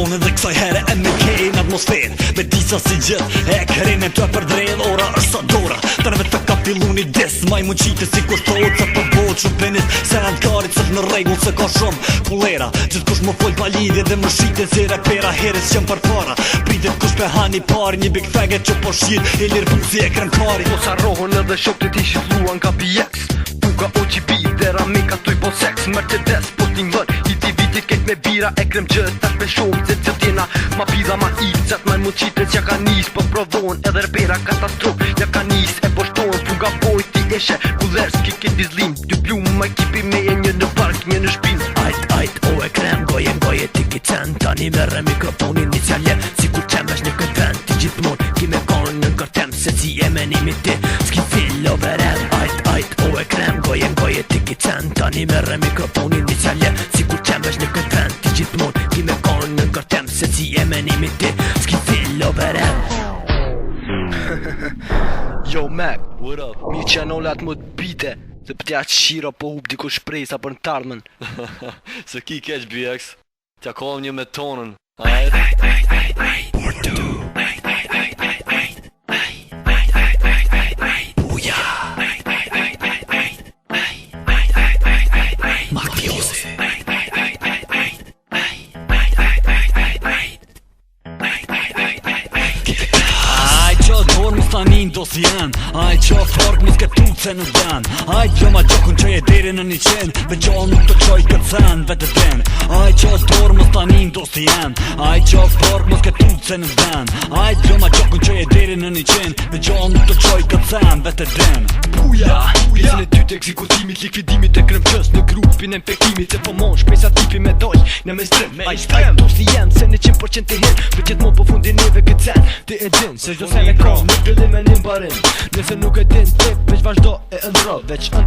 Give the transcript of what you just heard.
zonë dhe kësaj here e me kejnë atmosferë. Me disa si gjithë e kërine të e përdrejnë. Ora është sa dora, të në vetë ka fillu një dis. Maj mu qitë si kur thot se për botë shumë penis. Se ankarit së në regull se ka shumë kulera. Gjithë kush më folj pa lidhje dhe më shite si rapera herës qëm për para. Pritet kush pe hani pari, një big faggot që po shqit e lirë për si e krenkari. Mos arrohën edhe shok të ti shifluan ka PX. Puka OGB dhe ramika tuj po seks. Mercedes po t'ingën, hiti vitit kejt me bira e krem që tash me shumë. Se që tjena ma pida ma ip, qat ma mu qitës ja ka nis. Po provon edhe rbera katastrof, ja ka nis e po shtonë. Puka poj ti eshe, kuller s'ki ke dizlim. Dy plumë ma ekipi me e një në park, një në shpin. Ajt, o e krem, goje ti ki cen. Tani merre mikrofonin një qalje, si kur qemesh një këtë vend. Ti gjithmon, ki me konë në kërtem, se si e menimi ti, s'ki fillo verem. Ajt, o e krem, goje ti ki cen. Tani merre mikrofonin një qalje, si kur qemesh një këtë vend. Ti gjithmon, ki me konë në kërtem, se si e menimi ti, s'ki fillo verem. Yo Mac, what up? mi që anollat më të bite. Se pëtja qira po hup diko shprejsa për në tarmen. Se ki keq BX, t'ja kohëm një me tonën. Stanin do si janë, aj që fark mis këtë tuce në den. Aj që ma gjokën që e deri në një qenë, be gjo nuk të qoj këtë sen, vete den. Aj që dorë më stanin do si janë, aj që fark mis këtë tuce në den. Aj që ma gjokën që e deri në një qenë, be gjo nuk të qoj këtë sen, vete den. Puja, pjesën e ty të ekzekutimit, likvidimit e kremqës në grupin e infektimit. E po mon shpesa tipi me doj, në me strem. Aj do si janë, se në 100% të hin, me qëtë mo po fundin neve këtë sen. Ti e din, se gjdo se me kom, me një barim. Nëse nuk e din tip, veç vazhdo e ndro. Veç ndro